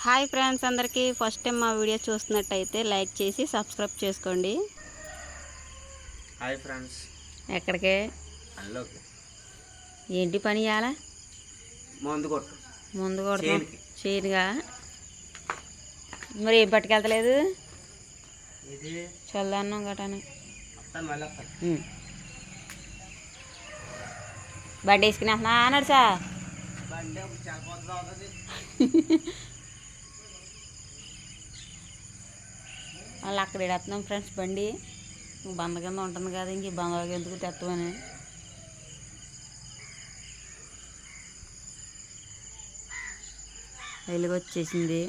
Hi friends, అందరికీ first time మా video చూస్తున్నట్టయితే లైక్ చేసి సబ్స్క్రైబ్ చేసుకోండి. Hi friends. ఎక్కడికే అల్లోకి ఏంటి పని చేయాలా? ముందు కొడతాం చేయనుగా. మరి ఏం పట్టుకెళ్తలేదు? చల్లన్నం గటాను బండి వేసుకుని వెళ్తున్నా అన్నాడు సార్. వాళ్ళు అక్కడ ఎడేస్తున్నాం ఫ్రెండ్స్. బండి బంద కింద ఉంటుంది కదా, ఇంక బందకి ఎందుకు తెత్తమని. వెలుగు వచ్చేసింది.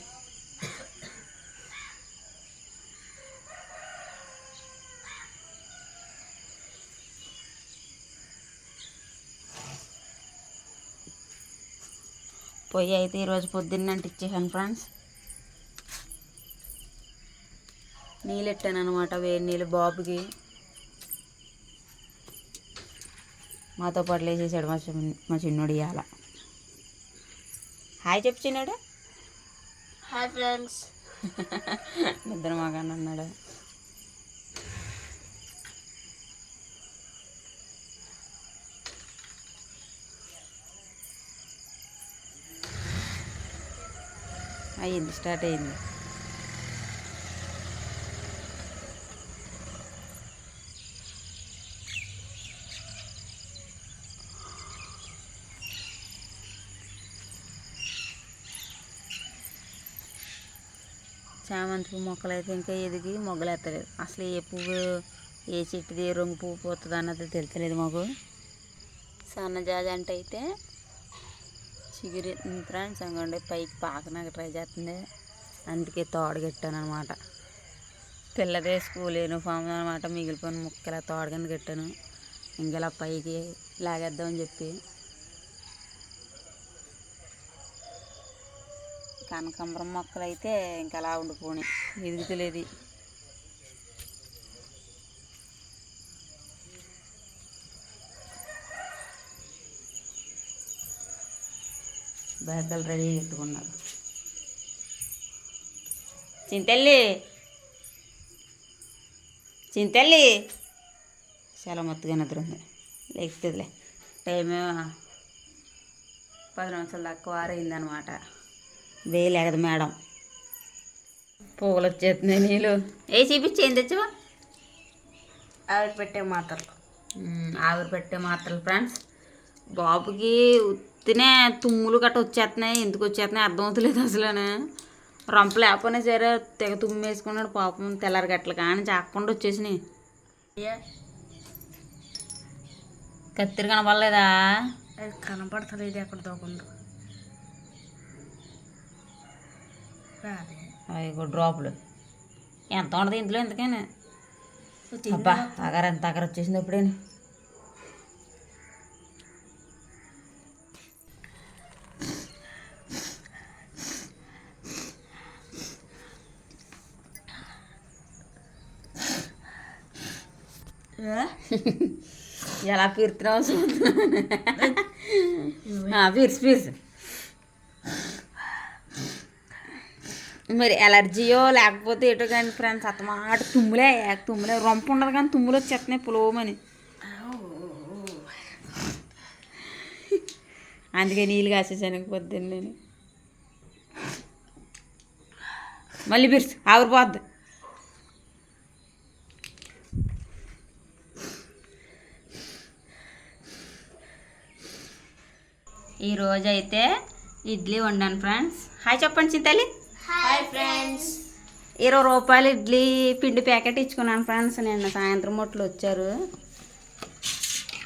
పొయ్యి అయితే ఈరోజు పొద్దున్న అంటించేసాను ఫ్రెండ్స్. నీళ్ళు ఎట్టాను అనమాట, వేడి నీళ్ళు బాబుకి. మాతో పాటు లేచేసాడు మా చిన్నోడు ఇవాళ. హాయ్ చెప్పు చిన్నోడు. Hi friends. నిద్ర మగాను అన్నాడు. అయ్యింది, స్టార్ట్ అయ్యింది. చామంతి మొక్కలు అయితే ఇంకా ఎదిగి మొగ్గలు ఎత్తలేదు. అసలు ఏ పువ్వు, ఏ చెట్టుది ఏ రంగు పువ్వు పోతుంది అన్నది తెలియలేదు మాకు. సన్నజాజి అంటే అయితే చిగురి ఫ్రెండ్స్ అనుకోండి, పైకి పాకనాక ట్రై చేస్తుంది. అందుకే తోడు కట్టాను అనమాట. పిల్లదే స్కూల్ యూనిఫామ్ అనమాట, మిగిలిపోయిన ముక్కలా తోడుగానే కట్టాను. ఇంకెలా పైకి లాగేద్దామని చెప్పి. కనకాంబరం మొక్కలు అయితే ఇంకా అలా ఉండిపోయి ఎదుగుతలేదు. బ్యాగలు రెడీ పెట్టుకున్నారు. చింతల్లి చింతల్లి చాలా మొత్తగా నిద్రుంది, లేకపోతేలే. టైమే 10 నిమిషాల దాకా వారైందనమాట. వేయలేగదు మేడం. పువ్వులు వచ్చేస్తున్నాయి. నీళ్ళు ఏ చూపించి ఏం తెచ్చావా? ఆవిరి పెట్టే మాత్రలు. ఆవిరి పెట్టే మాత్రలు ఫ్రెండ్స్. బాబుకి ఉత్తినే తుమ్ములు గట్ట వచ్చేస్తున్నాయి. ఎందుకు వచ్చేస్తున్నాయి అర్థం అవుతలేదు అసలు. రంప లేకపోయినా సరే తెగ తుమ్ము వేసుకున్నాడు పాపం. తెల్లారి గట్ల కానీ చాకుండా వచ్చేసినాయి. కత్తిరి కనపడలేదా? కనపడతలేదు, ఎక్కడ దోకుందో. అయ్యో డ్రాపులు ఎంత ఉండదు ఇంట్లో ఎందుకని. అబ్బా అగారు ఎంత అగర వచ్చేసింది ఎప్పుడైనా. ఎలా పీరుతున్నావు? పీర్సు మరి ఎలర్జీయో లేకపోతే ఏటో కానీ ఫ్రెండ్స్, అత్తమాట తుమ్ములే రొంప ఉండదు కానీ తుమ్ములు వచ్చేస్తున్నాయి పులోమని. అందుకే నీళ్ళు కాసేసాను పొద్దున్న నేను. మళ్ళీ పిర్సు ఆవిరిపోద్ది. ఈరోజు అయితే ఇడ్లీ వండాను ఫ్రెండ్స్. హాయ్ చెప్పండి చింతలి. Hi friends. 20 రూపాయలు ఇడ్లీ పిండి ప్యాకెట్ ఇచ్చుకున్నాను ఫ్రెండ్స్. నిన్న సాయంత్రం మొట్లు వచ్చారు.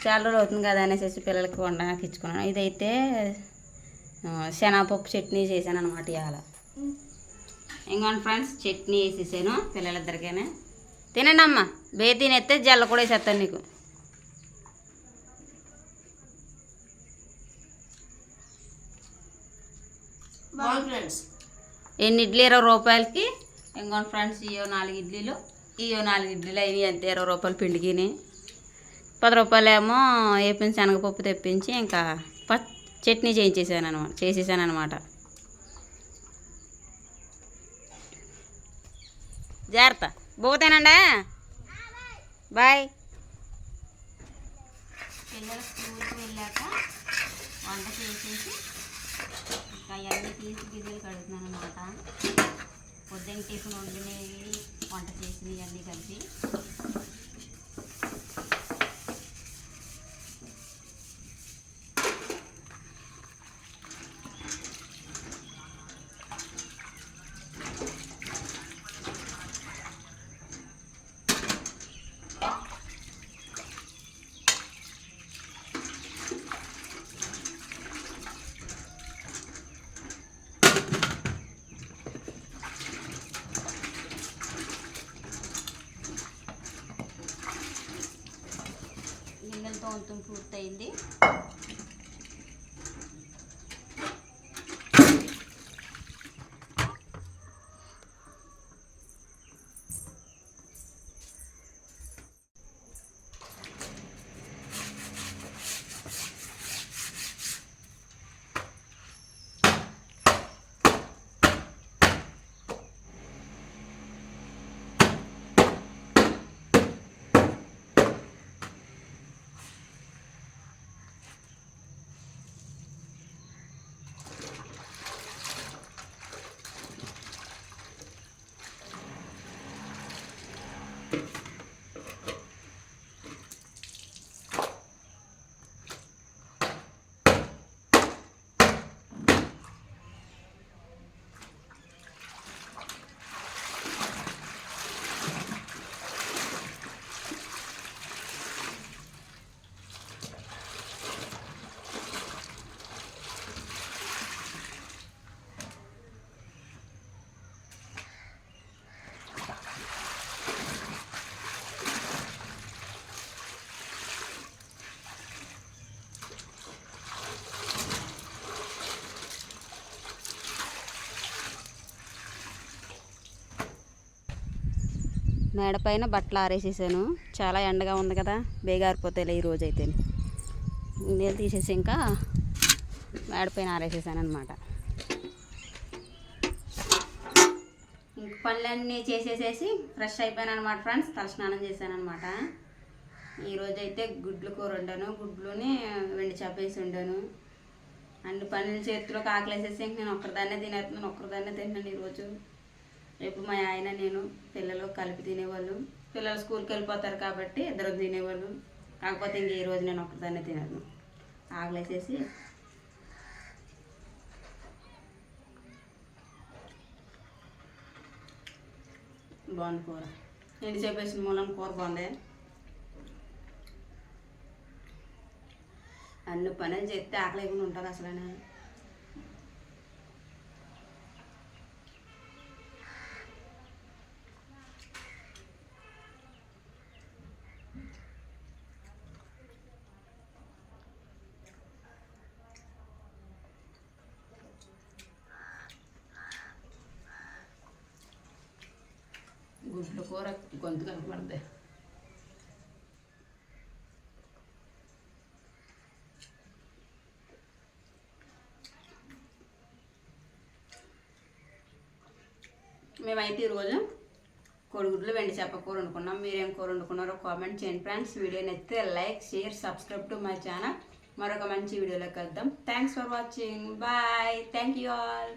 చాలా రోజులు అవుతుంది కదా అనేసి పిల్లలకి వండడానికి ఇచ్చుకున్నాను. ఇదైతే శనగపప్పు చట్నీ చేశాను అనమాట ఇవాళ. ఇంకోండి ఫ్రెండ్స్, చట్నీ వేసేసాను పిల్లలిద్దరికైనా. తినండి అమ్మ, తినేస్తే జల్ల కూడా వేసేస్తాను నీకు. ఎన్ని ఇడ్లీ 20 రూపాయలకి. ఇంకోండి ఫ్రెండ్స్, ఇయో 4 ఇడ్లీలు అయినాయి అంతే 20 రూపాయలు పిండికి. 10 రూపాయలేమో వేపించి శనగపప్పు తెప్పించి ఇంకా చట్నీ చేసేసాను అనమాట. జాగ్రత్త బోతేనండా. బాయ్. పిల్లలు స్కూల్కి వెళ్ళాక వంట చేసేసి ఇంకా అవన్నీ తీసి గిన్నెలు కడుగుతున్నాను అన్నమాట. పొద్దున్న టిఫిన్ వండినవి వంట చేసినవి అన్నీ కలిపి. గిన్నెలతో వంతుం పూర్తయింది. మేడ పైన బట్టలు ఆరేసేసాను. చాలా ఎండగా ఉంది కదా, బేగా ఆరిపోతాయిలే ఈరోజు అయితే. నీళ్ళు తీసేసి ఇంకా మేడ పైన ఆరేసేసాను అనమాట. ఇంక పనులన్నీ చేసేసేసి ఫ్రెష్ అయిపోయాను అనమాట ఫ్రెండ్స్. తలస్నానం చేశాను అనమాట. ఈరోజు అయితే గుడ్లు కూర వండాను. గుడ్లుని వెండి చేపేసి వండాను. అన్ని పనులు చేతిలోకి ఆకలేసేసి ఇంక నేను ఒక్కరిదాన్నే తింటున్నాను ఈరోజు. రేపు మా ఆయన నేను పిల్లలు కలిపి తినేవాళ్ళు. పిల్లలు స్కూల్కి వెళ్ళిపోతారు కాబట్టి ఇద్దరు తినేవాళ్ళు. కాకపోతే ఇంక ఈ రోజు నేను ఒక్కదాన్నే తినను. ఆకలేసేసి బాగుంది కూర. ఎండి చెప్పేసిన మూలం కూర బాగుంది. అన్ని పనులు చేస్తే ఆకలి లేకుండా ఉంటుంది అసలనే. గుడ్ల కూర గొంతు కనపడద్ది. మేమైతే ఈరోజు కోడిగుడ్లు వెండి చేప కూర వండుకున్నాం. మీరేం కూర వండుకున్నారో కామెంట్ చేయండి ఫ్రెండ్స్. వీడియో నచ్చితే like, share, subscribe to my channel. మరొక మంచి వీడియోలోకి వెళ్దాం. Thanks for watching. Bye. Thank you all.